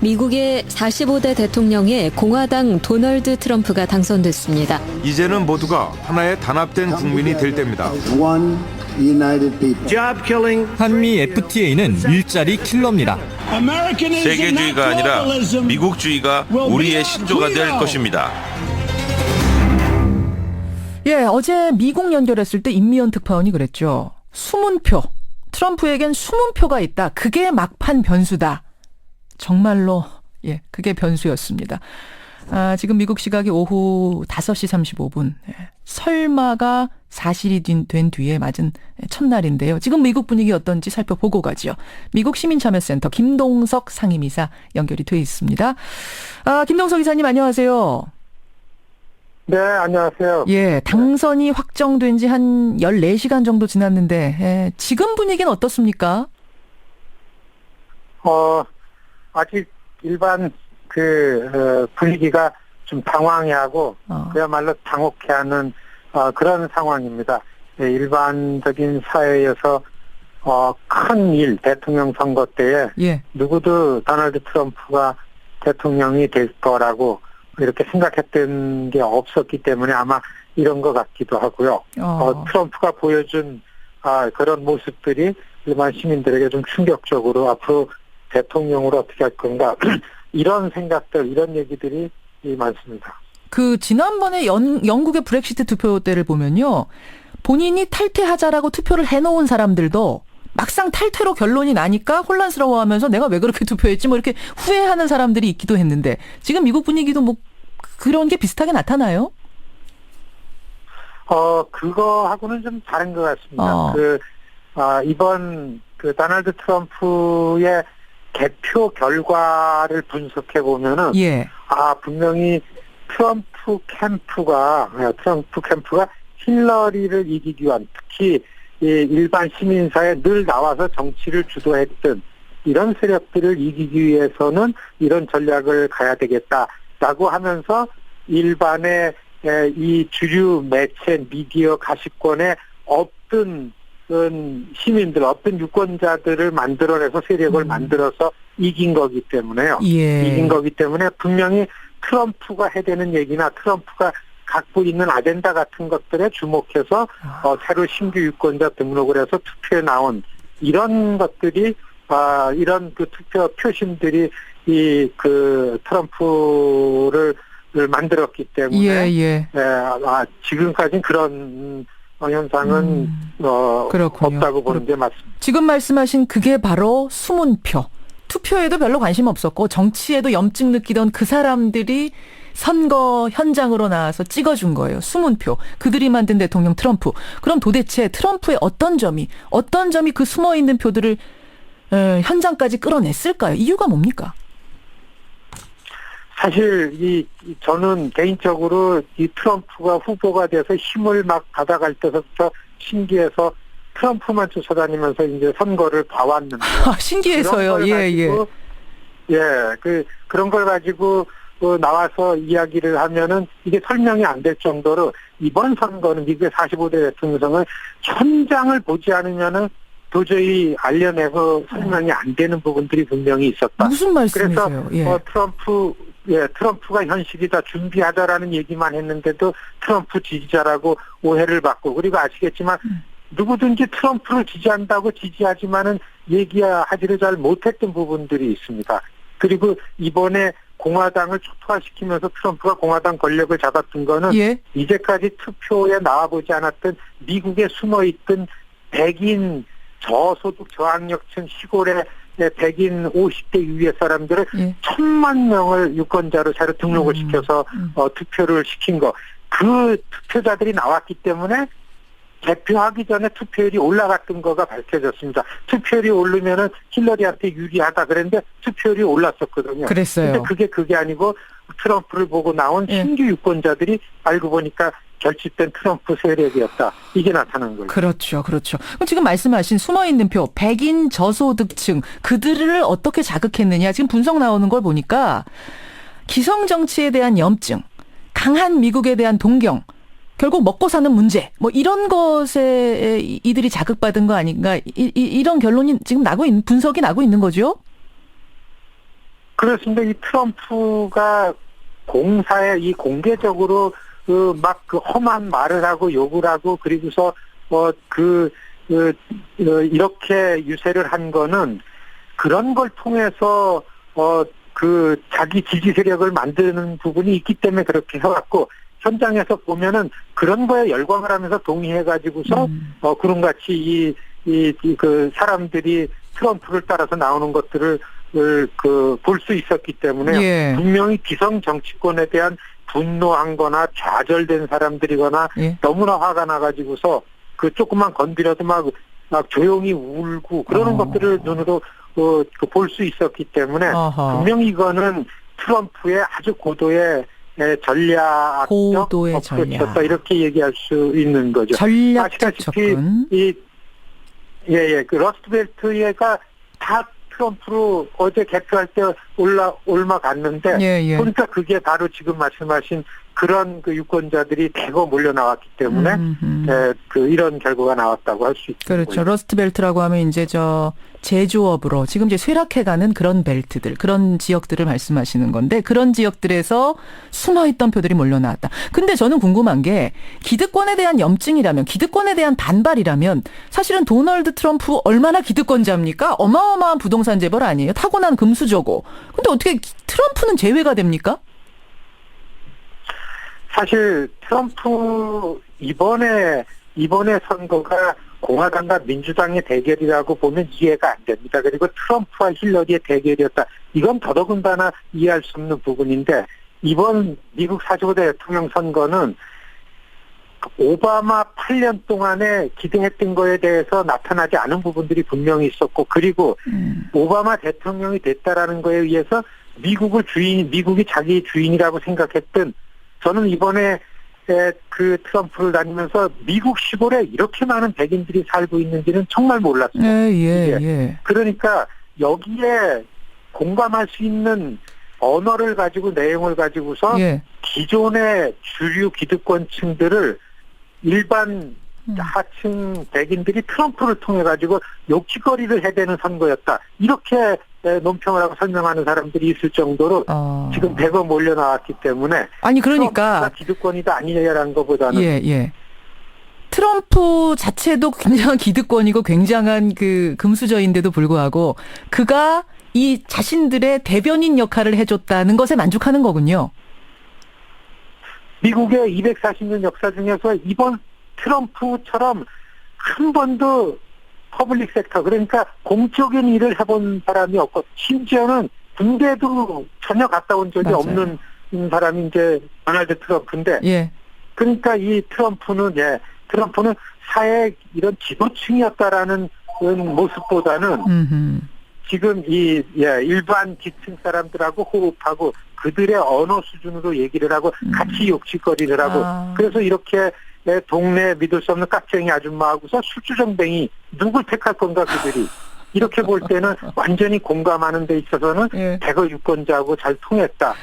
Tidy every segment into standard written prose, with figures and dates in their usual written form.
미국의 45대 대통령에 공화당 도널드 트럼프가 당선됐습니다. 이제는 모두가 하나의 단합된 국민이 될 때입니다. 한미 FTA는 일자리 킬러입니다. 세계주의가 아니라 미국주의가 우리의 신조가 될 것입니다. 예, 어제 미국 연결했을 때 임미연 특파원이 그랬죠. 숨은 표. 트럼프에겐 숨은 표가 있다. 그게 막판 변수다. 정말로 예, 그게 변수였습니다. 지금 미국 시각이 오후 5시 35분. 예, 설마가 사실이 된 뒤에 맞은 첫날인데요. 지금 미국 분위기 어떤지 살펴보고 가죠. 미국 시민참여센터 김동석 상임이사 연결이 돼 있습니다. 김동석 이사님 안녕하세요. 네, 안녕하세요. 예, 당선이 확정된 지 한 14시간 정도 지났는데, 예, 지금 분위기는 어떻습니까? 아직 일반 분위기가 좀 당황해하고, 그야말로 당혹해하는, 그런 상황입니다. 예, 일반적인 사회에서, 큰 일, 대통령 선거 때에, 예. 누구도 도널드 트럼프가 대통령이 될 거라고, 이렇게 생각했던 게 없었기 때문에 아마 이런 것 같기도 하고요. 트럼프가 보여준 그런 모습들이 일반 시민들에게 좀 충격적으로 앞으로 대통령으로 어떻게 할 건가 이런 생각들, 이런 얘기들이 많습니다. 지난번에 영국의 브렉시트 투표 때를 보면요. 본인이 탈퇴하자라고 투표를 해놓은 사람들도 막상 탈퇴로 결론이 나니까 혼란스러워하면서 내가 왜 그렇게 투표했지 뭐 이렇게 후회하는 사람들이 있기도 했는데 지금 미국 분위기도 뭐 그런 게 비슷하게 나타나요? 그거하고는 좀 다른 것 같습니다. 이번 도널드 트럼프의 개표 결과를 분석해 보면은 예. 분명히 트럼프 캠프가 힐러리를 이기기 위한 특히 일반 시민사회에 늘 나와서 정치를 주도했던 이런 세력들을 이기기 위해서는 이런 전략을 가야 되겠다라고 하면서 일반의 이 주류 매체 미디어 가시권에 없던 시민들, 없던 유권자들을 만들어내서 세력을 만들어서 이긴 거기 때문에요. 예. 이긴 거기 때문에 분명히 트럼프가 해대는 얘기나 트럼프가 갖고 있는 아젠다 같은 것들에 주목해서 새로 신규 유권자 등록을 해서 투표에 나온 이런 것들이 이런 투표 표심들이 트럼프를 만들었기 때문에 지금까지는 그런 현상은 없다고 보는 게 맞습니다. 지금 말씀하신 그게 바로 숨은 표. 투표에도 별로 관심 없었고 정치에도 염증 느끼던 그 사람들이 선거 현장으로 나와서 찍어준 거예요. 숨은 표. 그들이 만든 대통령 트럼프. 그럼 도대체 트럼프의 어떤 점이 그 숨어있는 표들을 현장까지 끌어냈을까요? 이유가 뭡니까? 사실 저는 개인적으로 이 트럼프가 후보가 돼서 힘을 막 받아갈 때부터 신기해서 트럼프만 쫓아다니면서 이제 선거를 봐왔는데. 신기해서요. 그런 걸 가지고 나와서 이야기를 하면은 이게 설명이 안 될 정도로 이번 선거는 미국의 45대 대통령은 현장을 보지 않으면은 도저히 알려내서 설명이 안 되는 부분들이 분명히 있었다. 무슨 말씀이세요? 그래서 트럼프가 현실이다 준비하자라는 얘기만 했는데도 트럼프 지지자라고 오해를 받고 그리고 아시겠지만 누구든지 트럼프를 지지한다고 지지하지만은 얘기하지를 잘 못했던 부분들이 있습니다. 그리고 이번에 공화당을 초토화시키면서 트럼프가 공화당 권력을 잡았던 거는 이제까지 투표에 나와보지 않았던 미국에 숨어있던 백인 저소득 저학력층 시골의 백인 50대 이후의 사람들을 1,000만 명을 유권자로 새로 등록을 시켜서 투표를 시킨 거. 그 투표자들이 나왔기 때문에 개표하기 전에 투표율이 올라갔던 거가 밝혀졌습니다. 투표율이 오르면은 힐러리한테 유리하다 그랬는데 투표율이 올랐었거든요. 그랬어요. 근데 그게 아니고 트럼프를 보고 나온 신규 유권자들이 알고 보니까 결집된 트럼프 세력이었다. 이게 나타난 거예요. 그렇죠. 그럼 지금 말씀하신 숨어있는 표, 백인 저소득층, 그들을 어떻게 자극했느냐. 지금 분석 나오는 걸 보니까 기성정치에 대한 염증, 강한 미국에 대한 동경, 결국 먹고 사는 문제, 뭐 이런 것에 이들이 자극받은 거 아닌가. 이런 결론이 지금 분석이 나고 있는 거죠? 그렇습니다. 이 트럼프가 공사에 이 공개적으로 막 그 험한 말을 하고 욕을 하고 그리고서 이렇게 유세를 한 거는 그런 걸 통해서 자기 지지 세력을 만드는 부분이 있기 때문에 그렇게 해왔고 현장에서 보면은 그런 거에 열광을 하면서 동의해가지고서 구름같이 그 사람들이 트럼프를 따라서 나오는 것들을 볼 수 있었기 때문에 예. 분명히 기성 정치권에 대한 분노한 거나 좌절된 사람들이거나 예. 너무나 화가 나가지고서 그 조금만 건드려도 막 조용히 울고 그러는 것들을 눈으로 볼 수 있었기 때문에 어허. 분명히 이거는 트럼프의 아주 고도의 전략적 고도의 어프로치였다 전략. 이렇게 얘기할 수 있는 거죠. 전략적 아시다시피 접근. 그 러스트벨트가 다 트럼프로 어제 개표할 때 올라갔는데 예. 그러니까 그게 바로 지금 말씀하신 그런 그 유권자들이 대거 몰려 나왔기 때문에 이런 결과가 나왔다고 할 수 있죠. 그렇죠. 러스트벨트라고 하면 이제 제조업으로 지금 이제 쇠락해가는 그런 벨트들, 그런 지역들을 말씀하시는 건데 그런 지역들에서 숨어있던 표들이 몰려 나왔다. 근데 저는 궁금한 게 기득권에 대한 염증이라면, 기득권에 대한 반발이라면 사실은 도널드 트럼프 얼마나 기득권자입니까? 어마어마한 부동산 재벌 아니에요? 타고난 금수저고. 근데 어떻게 트럼프는 제외가 됩니까? 사실 트럼프 이번에 선거가 공화당과 민주당의 대결이라고 보면 이해가 안 됩니다. 그리고 트럼프와 힐러리의 대결이었다. 이건 더더군다나 이해할 수 없는 부분인데 이번 미국 45대 대통령 선거는 오바마 8년 동안에 기대했던 거에 대해서 나타나지 않은 부분들이 분명히 있었고 그리고 오바마 대통령이 됐다라는 거에 의해서 미국이 자기 주인이라고 생각했던 저는 이번에 그 트럼프를 다니면서 미국 시골에 이렇게 많은 백인들이 살고 있는지는 정말 몰랐어요. 예. 그러니까 여기에 공감할 수 있는 언어를 가지고 내용을 가지고서 기존의 주류 기득권층들을 일반 하층 백인들이 트럼프를 통해 가지고 욕짓거리를 해대는 선거였다. 이렇게 논평을 하고 설명하는 사람들이 있을 정도로 지금 대거 몰려 나왔기 때문에 아니 그러니까 트럼프가 기득권이다 아니냐라는 것보다는 트럼프 자체도 굉장한 기득권이고 굉장한 그 금수저인데도 불구하고 그가 이 자신들의 대변인 역할을 해줬다는 것에 만족하는 거군요. 미국의 240년 역사 중에서 이번 트럼프처럼 한 번도 퍼블릭 섹터 그러니까 공적인 일을 해본 사람이 없고 심지어는 군대도 전혀 갔다 온 적이 없는 사람이 이제 도널드 트럼프인데 그러니까 이 트럼프는 사회 이런 지도층이었다라는 모습보다는 지금 일반 기층 사람들하고 호흡하고 그들의 언어 수준으로 얘기를 하고 같이 욕짓거리를 하고 그래서 이렇게 동네 믿을 수 없는 깍쟁이 아줌마하고서 술주정뱅이 누굴 택할 건가 그들이 이렇게 볼 때는 완전히 공감하는 데 있어서는 대거 유권자하고 잘 통했다.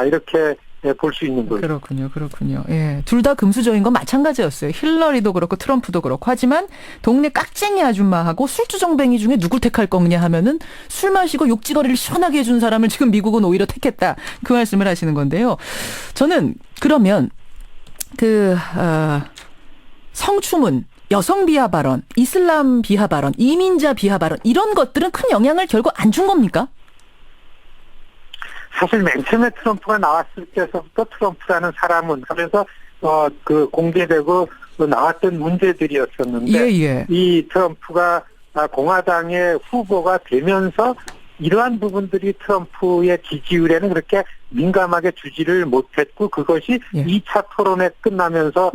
이렇게 볼 수 있는 거죠. 그렇군요. 둘 다 금수저인 건 마찬가지였어요. 힐러리도 그렇고 트럼프도 그렇고. 하지만 동네 깍쟁이 아줌마하고 술주정뱅이 중에 누굴 택할 거냐 하면은 술 마시고 욕지거리를 시원하게 해준 사람을 지금 미국은 오히려 택했다. 그 말씀을 하시는 건데요. 저는 그러면 성추문, 여성 비하 발언, 이슬람 비하 발언, 이민자 비하 발언 이런 것들은 큰 영향을 결국 안 준 겁니까? 사실 맨 처음에 트럼프가 나왔을 때서부터 트럼프라는 사람은 하면서 공개되고 나왔던 문제들이었었는데 이 트럼프가 공화당의 후보가 되면서 이러한 부분들이 트럼프의 지지율에는 그렇게 민감하게 주지를 못했고 그것이 2차 토론회 끝나면서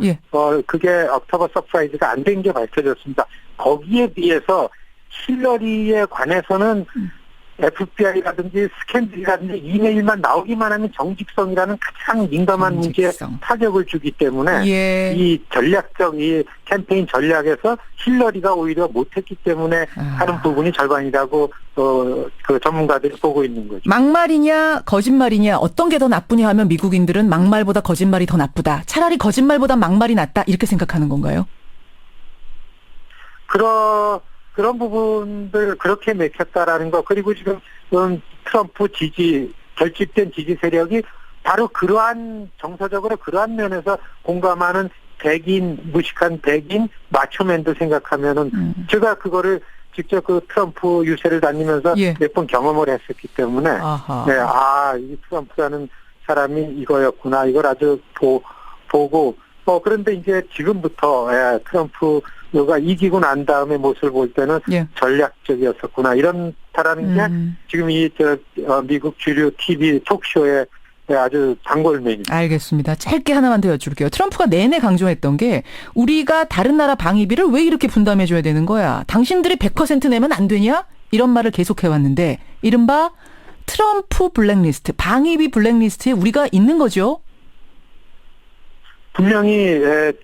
그게 옥토버 서프라이즈가 안 된 게 밝혀졌습니다. 거기에 비해서 힐러리에 관해서는 FBI라든지 스캔들이라든지 이메일만 나오기만 하면 정직성이라는 가장 민감한 문제에 타격을 주기 때문에 이 전략적 이 캠페인 전략에서 힐러리가 오히려 못했기 때문에 하는 부분이 절반이라고 그 전문가들이 보고 있는 거죠. 막말이냐 거짓말이냐 어떤 게 더 나쁘냐 하면 미국인들은 막말보다 거짓말이 더 나쁘다. 차라리 거짓말보다 막말이 낫다 이렇게 생각하는 건가요? 그런 부분들 그렇게 맥혔다라는 거, 그리고 지금 트럼프 결집된 지지 세력이 바로 그러한 정서적으로 그러한 면에서 공감하는 무식한 백인 마초맨도 생각하면은 제가 그거를 직접 그 트럼프 유세를 다니면서 예. 몇 번 경험을 했었기 때문에 아하. 네, 이 트럼프라는 사람이 이거였구나, 이걸 아주 보고 그런데 이제 지금부터 트럼프가 이기고 난 다음에 모습을 볼 때는 예. 전략적이었었구나, 이런다라는 게 지금 미국 주류 TV 톡쇼에 아주 단골맨입니다. 알겠습니다. 짧게 하나만 더 여쭐게요. 트럼프가 내내 강조했던 게 우리가 다른 나라 방위비를 왜 이렇게 분담해줘야 되는 거야? 당신들이 100% 내면 안 되냐? 이런 말을 계속해왔는데 이른바 트럼프 블랙리스트, 방위비 블랙리스트에 우리가 있는 거죠? 분명히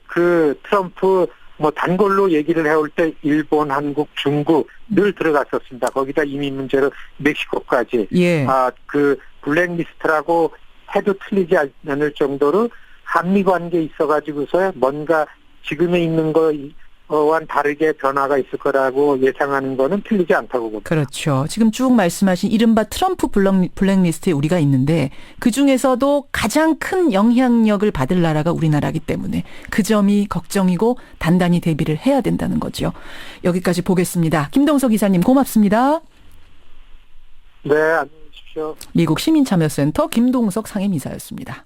그 트럼프 단골로 얘기를 해올 때 일본, 한국, 중국 늘 들어갔었습니다. 거기다 이민 문제로 멕시코까지. 예. 그 블랙리스트라고 해도 틀리지 않을 정도로 한미 관계에 있어가지고서 뭔가 지금에 있는 거와는 다르게 변화가 있을 거라고 예상하는 거는 틀리지 않다고 봅니다. 그렇죠. 지금 쭉 말씀하신 이른바 트럼프 블랙리스트에 우리가 있는데 그중에서도 가장 큰 영향력을 받을 나라가 우리나라이기 때문에 그 점이 걱정이고 단단히 대비를 해야 된다는 거죠. 여기까지 보겠습니다. 김동석 이사님 고맙습니다. 네, 안녕히 계십시오. 미국 시민참여센터 김동석 상임이사였습니다.